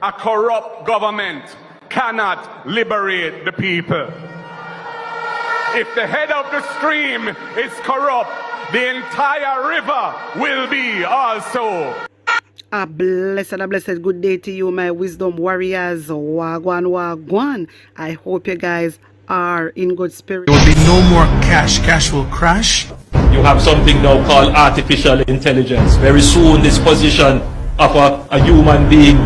A corrupt government cannot liberate the people. If the head of the stream is corrupt, the entire river will be also. A blessed good day to you, my wisdom warriors. Wagwan, wagwan. I hope you guys are in good spirit. There will be no more cash. Cash will crash. You have something now called artificial intelligence. Very soon, this position of a human being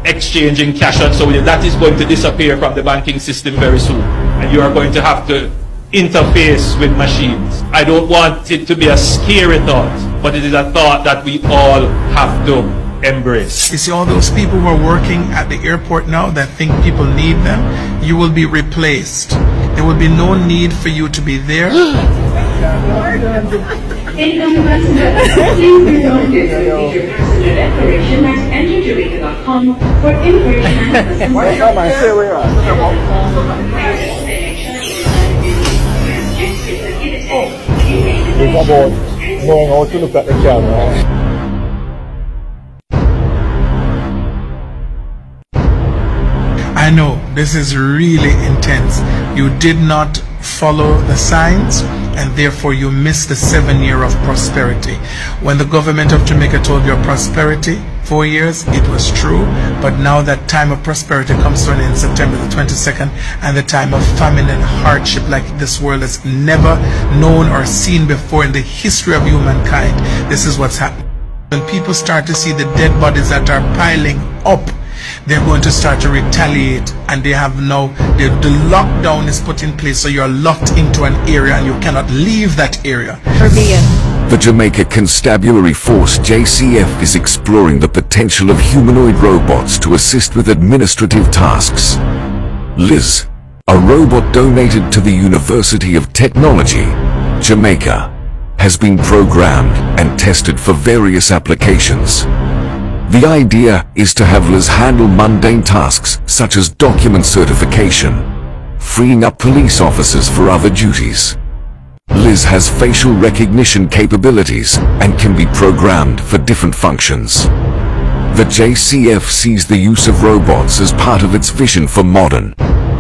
exchanging cash and so on, that is going to disappear from the banking system very soon. And you are going to have to interface with machines. I don't want it to be a scary thought, but it is a thought that we all have to embrace. You see all those people who are working at the airport now that think people need them, you will be replaced. There will be no need for you to be there. It's about knowing how to look at the camera. I know this is really intense. You did not follow the signs and therefore you missed the 7 year of prosperity. When the government of Jamaica told you of prosperity, 4 years, it was true, but now that time of prosperity comes to an end September the 22nd, and the time of famine and hardship like this world has never known or seen before in the history of humankind. This is what's happening. When people start to see the dead bodies that are piling up, they're going to start to retaliate, and they have now, the lockdown is put in place, so you're locked into an area and you cannot leave that area. The Jamaica Constabulary Force JCF is exploring the potential of humanoid robots to assist with administrative tasks. Liz, a robot donated to the University of Technology, Jamaica, has been programmed and tested for various applications. The idea is to have Liz handle mundane tasks such as document certification, freeing up police officers for other duties. Liz has facial recognition capabilities and can be programmed for different functions. The JCF sees the use of robots as part of its vision for modern,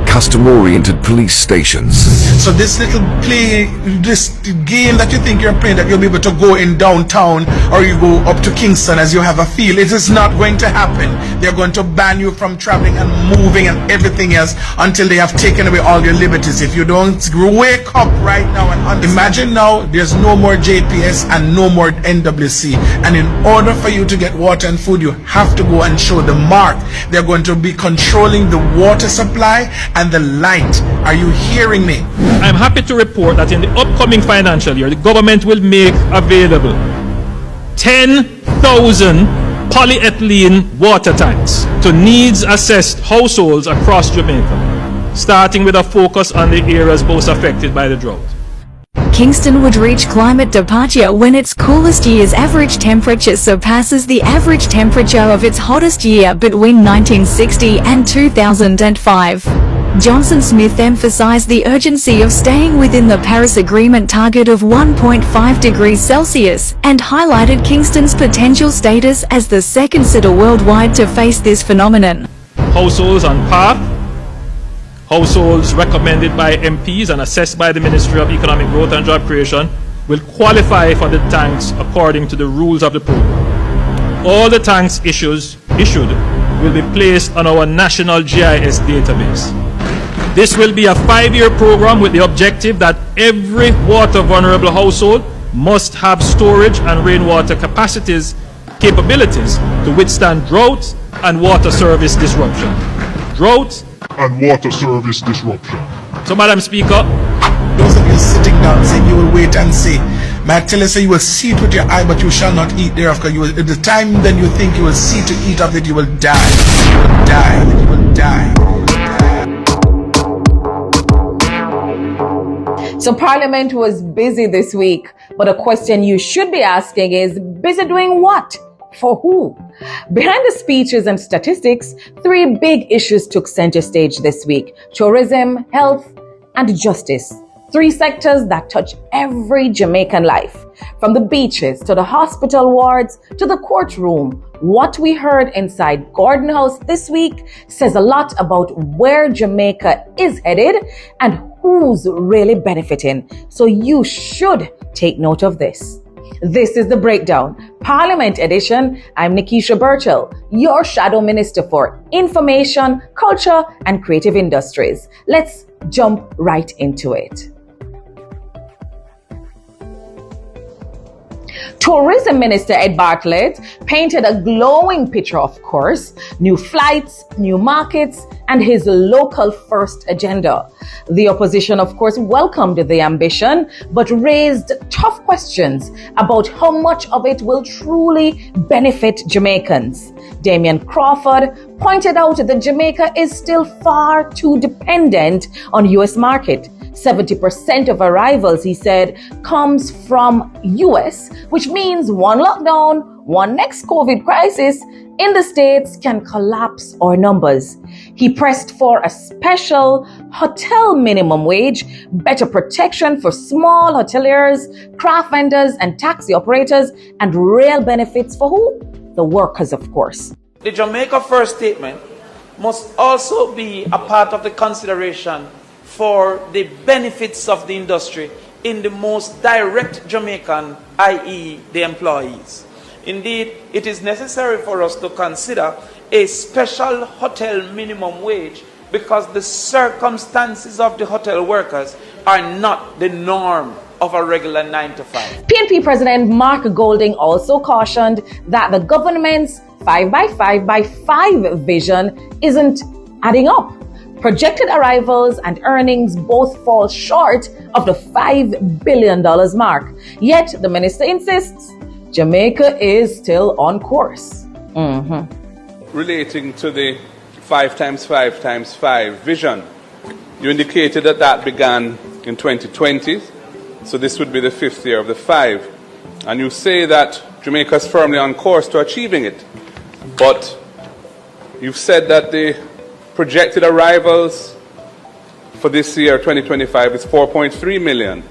custom-oriented police stations. So this little this game that you think you're playing, that you'll be able to go in downtown or you go up to Kingston as you have a feel, it is not going to happen. They're going to ban you from traveling and moving and everything else until they have taken away all your liberties. If you don't wake up right now and imagine now, there's no more JPS and no more NWC. And in order for you to get water and food, you have to go and show the mark. They're going to be controlling the water supply and the light. Are you hearing me? I'm happy to report that in the upcoming financial year, the government will make available 10,000 polyethylene water tanks to needs-assessed households across Jamaica, starting with a focus on the areas most affected by the drought. Kingston would reach climate departure when its coolest year's average temperature surpasses the average temperature of its hottest year between 1960 and 2005. Johnson Smith emphasized the urgency of staying within the Paris Agreement target of 1.5 degrees Celsius and highlighted Kingston's potential status as the second city worldwide to face this phenomenon. Households on path, households recommended by MPs and assessed by the Ministry of Economic Growth and Job Creation will qualify for the tanks according to the rules of the program. All the tanks issued will be placed on our national GIS database. This will be a 5-year program with the objective that every water vulnerable household must have storage and rainwater capabilities to withstand drought and water service disruption. Drought and water service disruption. So, Madam Speaker, those of you sitting down saying you will wait and see, may I tell you, say you will see it with your eye, but you shall not eat thereafter. You will, at the time then you think you will see to eat of it, you will die. You will die. You will die. So Parliament was busy this week, but a question you should be asking is, busy doing what? For who? Behind the speeches and statistics, 3 big issues took center stage this week: tourism, health, and justice. 3 sectors that touch every Jamaican life. From the beaches to the hospital wards to the courtroom, What we heard inside Gordon House this week says a lot about where Jamaica is headed and who's really benefiting. So you should take note of this. This is The Breakdown, Parliament Edition. I'm Nikisha Burchell, your Shadow Minister for Information, Culture and Creative Industries. Let's jump right into it. Tourism Minister Ed Bartlett painted a glowing picture, of course, new flights, new markets, and his local first agenda. The opposition, of course, welcomed the ambition, but raised tough questions about how much of it will truly benefit Jamaicans. Damian Crawford pointed out that Jamaica is still far too dependent on US market. 70% of arrivals, he said, comes from US, which means one lockdown, one next COVID crisis in the States can collapse our numbers. He pressed for a special hotel minimum wage, better protection for small hoteliers, craft vendors and taxi operators, and real benefits for who? The workers, of course. The Jamaica First Statement must also be a part of the consideration for the benefits of the industry in the most direct Jamaican, i.e. the employees. Indeed, it is necessary for us to consider a special hotel minimum wage because the circumstances of the hotel workers are not the norm of a regular 9 to 5. PNP President Mark Golding also cautioned that the government's 5x5x5 vision isn't adding up. Projected arrivals and earnings both fall short of the $5 billion mark. Yet the minister insists Jamaica is still on course. Relating to the 5x5x5 vision, you indicated that that began in 2020, so this would be the 5th year of the 5. And you say that Jamaica is firmly on course to achieving it. But you've said that the projected arrivals for this year, 2025, is 4.3 million,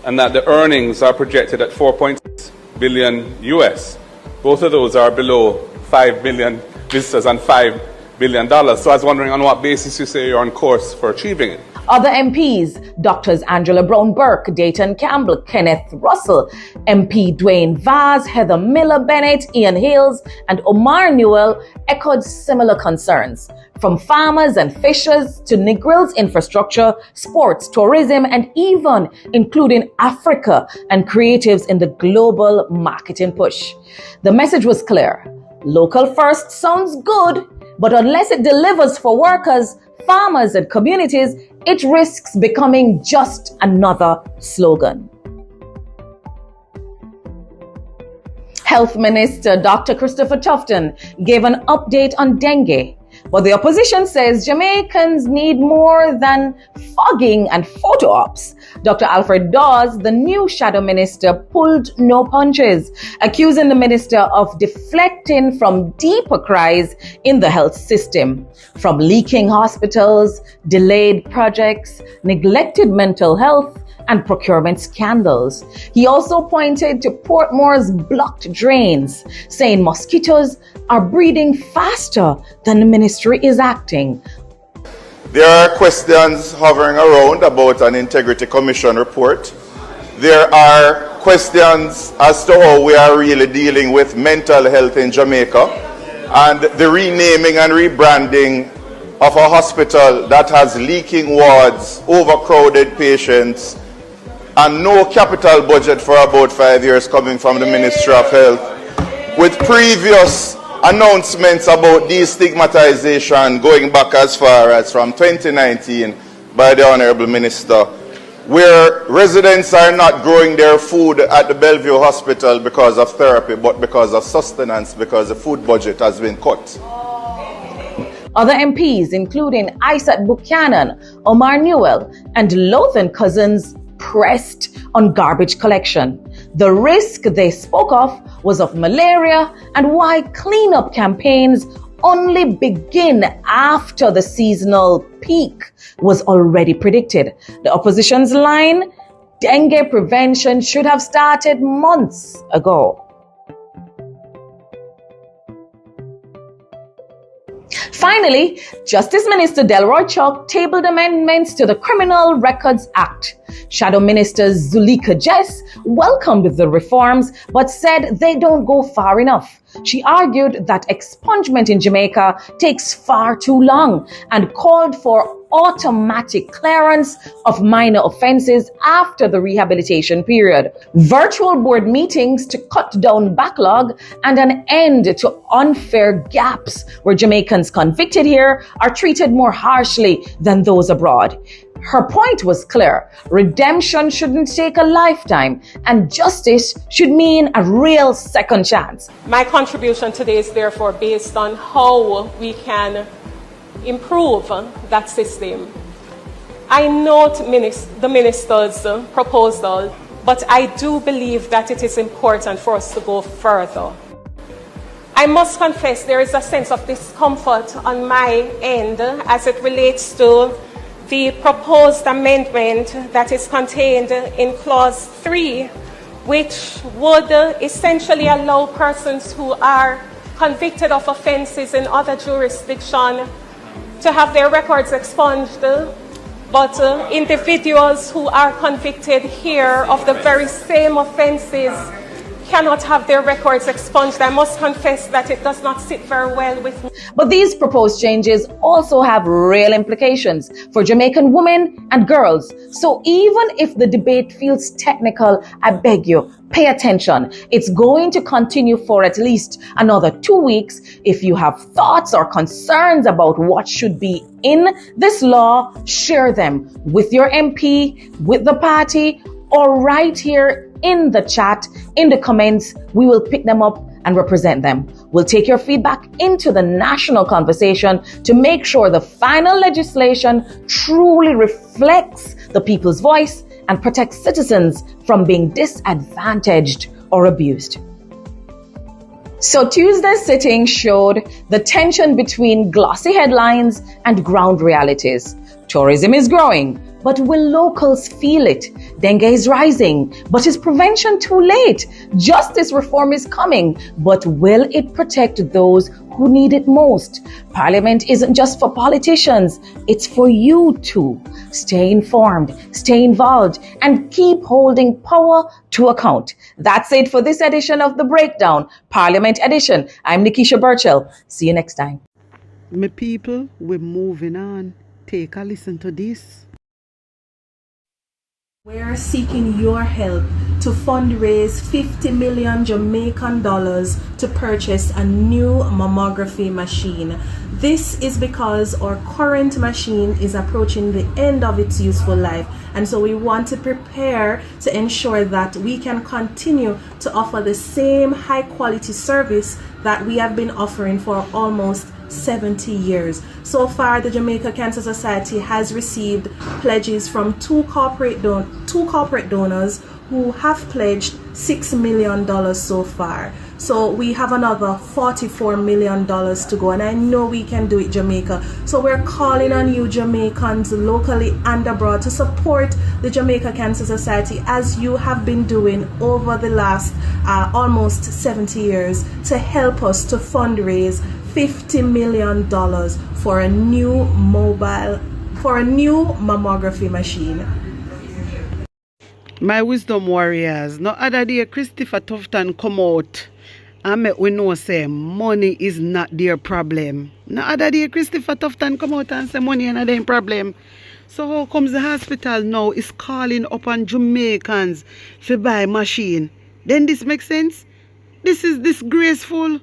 and that the earnings are projected at 4.6 billion US. Both of those are below 5 billion visitors and $5 billion. So I was wondering on what basis you say you're on course for achieving it. Other MPs, Drs. Angela Brown-Burke, Dayton Campbell, Kenneth Russell, MP Dwayne Vaz, Heather Miller-Bennett, Ian Hales, and Omar Newell echoed similar concerns. From farmers and fishers to Negril's infrastructure, sports, tourism, and even including Africa and creatives in the global marketing push. The message was clear. Local first sounds good, but unless it delivers for workers, farmers, and communities, it risks becoming just another slogan. Health Minister Dr. Christopher Tufton gave an update on dengue, but the opposition says Jamaicans need more than fogging and photo ops. Dr. Alfred Dawes, the new shadow minister, pulled no punches, accusing the minister of deflecting from deeper cries in the health system, from leaking hospitals, delayed projects, neglected mental health, and procurement scandals. He also pointed to Portmore's blocked drains, saying mosquitoes are breeding faster than the ministry is acting. There are questions hovering around about an Integrity Commission report. There are questions as to how we are really dealing with mental health in Jamaica and the renaming and rebranding of a hospital that has leaking wards, overcrowded patients, and no capital budget for about 5 years coming from the Ministry of Health, with previous announcements about destigmatization going back as far as from 2019 by the Honorable Minister, where residents are not growing their food at the Bellevue Hospital because of therapy, but because of sustenance, because the food budget has been cut. Other MPs, including Isaac Buchanan, Omar Newell, and Lothan Cousins, pressed on garbage collection. The risk they spoke of was of malaria and why cleanup campaigns only begin after the seasonal peak was already predicted. The opposition's line, dengue prevention should have started months ago. Finally, Justice Minister Delroy Chuck tabled amendments to the Criminal Records Act. Shadow Minister Zuleika Jess welcomed the reforms but said they don't go far enough. She argued that expungement in Jamaica takes far too long and called for automatic clearance of minor offences after the rehabilitation period, virtual board meetings to cut down backlog, and an end to unfair gaps where Jamaicans convicted here are treated more harshly than those abroad. Her point was clear. Redemption shouldn't take a lifetime, and justice should mean a real second chance. My contribution today is therefore based on how we can improve that system. I note the minister's proposal, but I do believe that it is important for us to go further. I must confess there is a sense of discomfort on my end as it relates to the proposed amendment that is contained in Clause 3, which would essentially allow persons who are convicted of offences in other jurisdictions to have their records expunged, but individuals who are convicted here of the very same offences cannot have their records expunged. I must confess that it does not sit very well with me. But these proposed changes also have real implications for Jamaican women and girls. So even if the debate feels technical, I beg you, pay attention. It's going to continue for at least another 2 weeks. If you have thoughts or concerns about what should be in this law, share them with your MP, with the party, or right here in the chat, in the comments. We will pick them up and represent them. We'll take your feedback into the national conversation to make sure the final legislation truly reflects the people's voice and protects citizens from being disadvantaged or abused. So Tuesday's sitting showed the tension between glossy headlines and ground realities. Tourism is growing, but will locals feel it? Dengue is rising, but is prevention too late? Justice reform is coming, but will it protect those who need it most? Parliament isn't just for politicians, it's for you too. Stay informed, stay involved, and keep holding power to account. That's it for this edition of The Breakdown, Parliament Edition. I'm Nikisha Burchell. See you next time. My people, we're moving on. Take a listen to this. We're seeking your help to fundraise 50 million Jamaican dollars to purchase a new mammography machine. This is because our current machine is approaching the end of its useful life, and so we want to prepare to ensure that we can continue to offer the same high quality service that we have been offering for almost 70 years. So far, the Jamaica Cancer Society has received pledges from two corporate donors who have pledged $6 million so far. So we have another $44 million to go, and I know we can do it, Jamaica. So we're calling on you, Jamaicans, locally and abroad, to support the Jamaica Cancer Society as you have been doing over the last almost 70 years to help us to fundraise $50 million for a new mammography machine. My wisdom warriors, no other day Christopher Tufton come out and make we know say money is not their problem. No other day Christopher Tufton come out and say money is not their problem. So how comes the hospital now is calling upon Jamaicans to buy machine? Then this makes sense? This is disgraceful.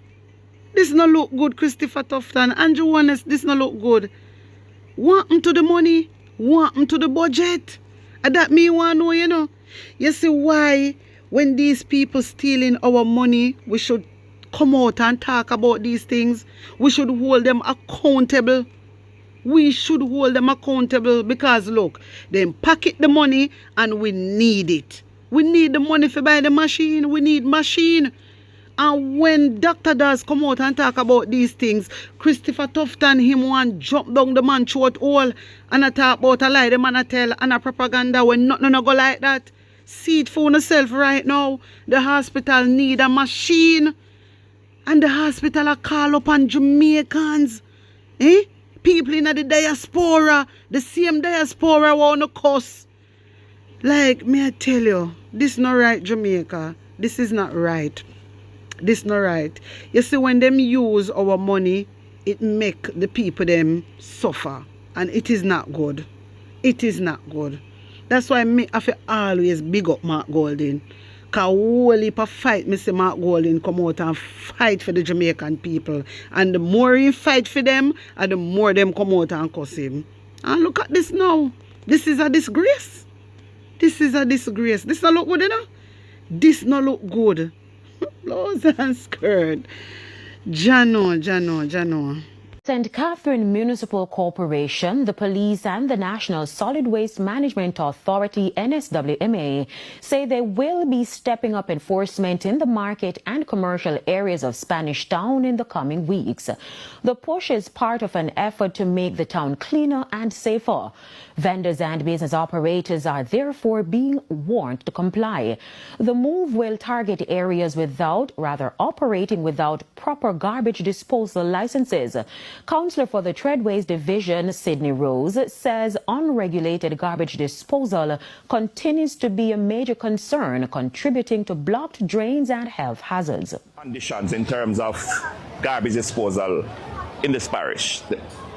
This no look good, Christopher Tufton. Andrew Warnes, this no look good. Want them to the money? Want them to the budget? And that me want to know, you know. You see why when these people stealing our money, we should come out and talk about these things. We should hold them accountable. We should hold them accountable because look, they pocket the money and we need it. We need the money to buy the machine. We need machine. And when Dr. Daz come out and talk about these things, Christopher Tufton, him want jump down the man throat hole and I talk about a lie the man a tell and a propaganda when nothing go like that. See it for yourself right now. The hospital need a machine. And the hospital a call upon Jamaicans Eh? People in the diaspora, the same diaspora wanna cuss. Like, me I tell you, this not right, Jamaica. This is not right. This not right. You see, when them use our money, it make the people them suffer. And it is not good. It is not good. That's why me I feel always big up Mark Golding. Because whole heap of fight, me see Mark Golding come out and fight for the Jamaican people. And the more he fight for them, and the more them come out and cuss him. And look at this now. This is a disgrace. This is a disgrace. This not look good, you know? This not look good. Blouse and skirt. Jano. St. Catherine Municipal Corporation, the police and the National Solid Waste Management Authority, NSWMA, say they will be stepping up enforcement in the market and commercial areas of Spanish Town in the coming weeks. The push is part of an effort to make the town cleaner and safer. Vendors and business operators are therefore being warned to comply. The move will target areas operating without proper garbage disposal licenses. Councillor for the Treadways Division, Sydney Rose, says unregulated garbage disposal continues to be a major concern, contributing to blocked drains and health hazards. Conditions in terms of garbage disposal in this parish.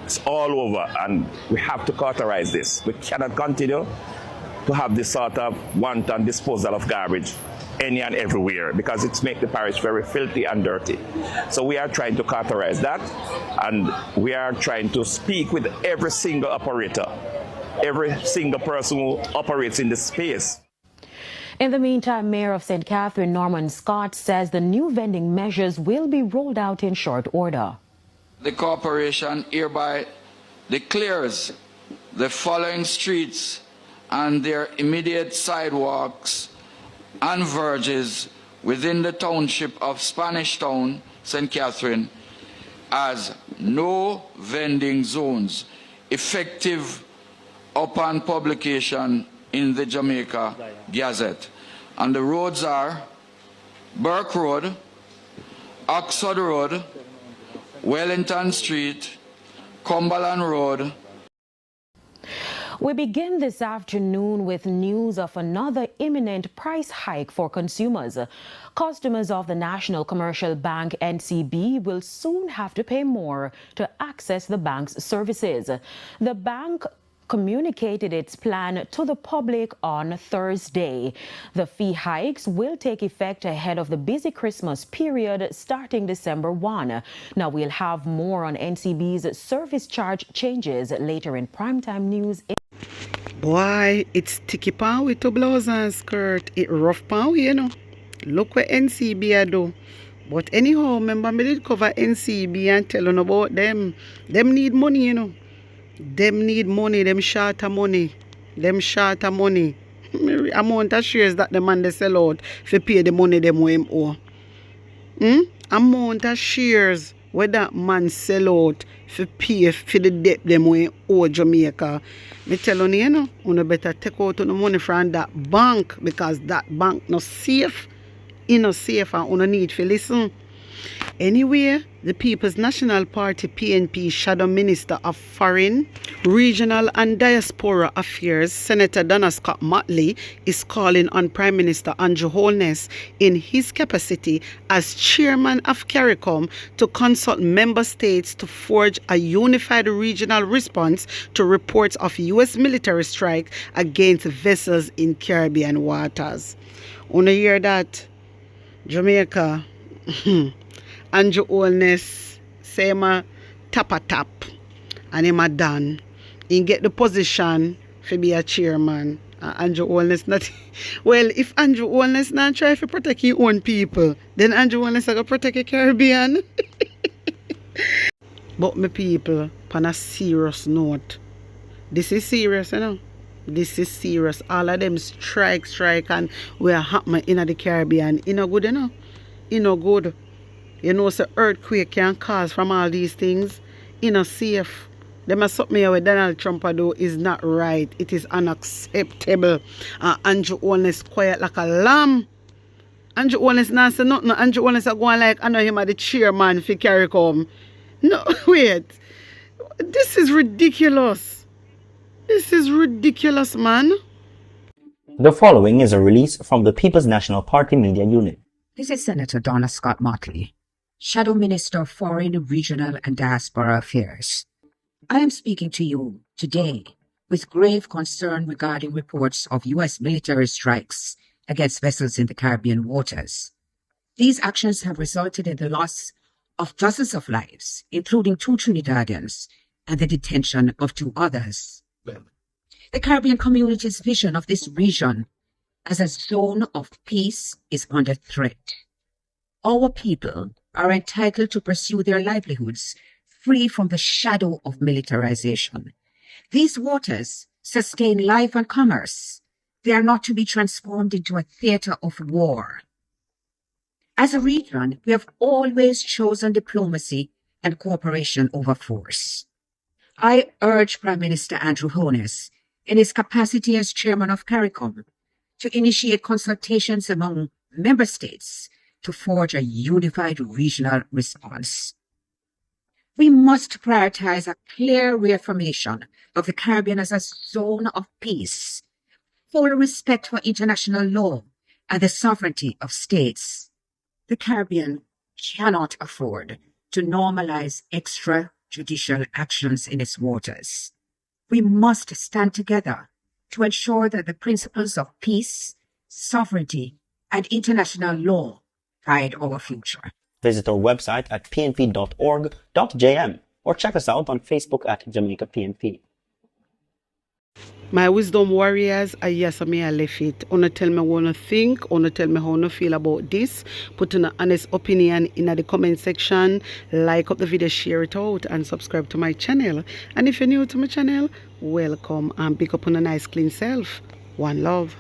It's all over, and we have to cauterize this. We cannot continue to have this sort of wanton disposal of garbage any and everywhere, because it's make the parish very filthy and dirty. So we are trying to cauterize that, and we are trying to speak with every single operator, every single person who operates in this space. In the meantime, Mayor of St. Catherine, Norman Scott, says the new vending measures will be rolled out in short order. The corporation hereby declares the following streets and their immediate sidewalks and verges within the township of Spanish Town, St. Catherine, as no vending zones, effective upon publication in the Jamaica Gazette. And the roads are Burke Road, Oxford Road, Wellington Street, Cumberland Road. We begin this afternoon with news of another imminent price hike for consumers. Customers of the National Commercial Bank NCB will soon have to pay more to access the bank's services. The bank communicated its plan to the public on Thursday. The fee hikes will take effect ahead of the busy Christmas period starting December 1. Now we'll have more on NCB's service charge changes later in primetime news. Boy, it's sticky pan with a blouse and skirt. It rough pan, you know. Look what NCB I do. But anyhow, remember me did cover NCB and tell them about them. Them need money, you know. Them need money, them short of money. Them short of money. Amount of shares that the man they sell out for pay the money them who him owe. Amount of shares where that man sell out for pay for the debt them who him owe Jamaica. Me tell you know, you better take out the money from that bank, because that bank not safe. It not safe and you need to listen. Anyway, the People's National Party PNP Shadow Minister of Foreign, Regional and Diaspora Affairs, Senator Donna Scott Motley, is calling on Prime Minister Andrew Holness in his capacity as chairman of CARICOM to consult member states to forge a unified regional response to reports of U.S. military strike against vessels in Caribbean waters. Wanna hear that? Jamaica. Andrew Holness say him a tap and him a done. He get the position to be a chairman. Andrew Holness not well, if Andrew Holness not try to protect his own people, then Andrew Holness going to protect the Caribbean. But my people, on a serious note, this is serious, you know. This is serious. All of them strike and we are happening in the Caribbean. You know good, you know. You know good. You know, so earthquake can cause from all these things. You know, safe. Them are something here with Donald Trump do is not right. It is unacceptable. Andrew Holness quiet like a lamb. Andrew Holness not say nothing. Andrew Holness are going like, I know him as the chairman for CARICOM. No, wait. This is ridiculous. This is ridiculous, man. The following is a release from the People's National Party Media Unit. This is Senator Donna Scott Motley, Shadow Minister of Foreign, Regional and Diaspora Affairs. I am speaking to you today with grave concern regarding reports of U.S. military strikes against vessels in the Caribbean waters. These actions have resulted in the loss of dozens of lives, including 2 Trinidadians, and the detention of 2 others. The Caribbean community's vision of this region as a zone of peace is under threat. Our people are entitled to pursue their livelihoods free from the shadow of militarization. These waters sustain life and commerce. They are not to be transformed into a theater of war. As a region, we have always chosen diplomacy and cooperation over force. I urge Prime Minister Andrew Holness, in his capacity as chairman of CARICOM, to initiate consultations among member states to forge a unified regional response. We must prioritize a clear reaffirmation of the Caribbean as a zone of peace, full respect for international law and the sovereignty of states. The Caribbean cannot afford to normalize extrajudicial actions in its waters. We must stand together to ensure that the principles of peace, sovereignty, and international law guide our future. Visit our website at pnp.org.jm or check us out on Facebook at Jamaica PNP. My wisdom warriors, I left it. Wanna tell me what you think, wanna tell me how you feel about this. Put an honest opinion in the comment section. Like up the video, share it out, and subscribe to my channel. And if you're new to my channel, welcome and pick up on a nice clean self. One love.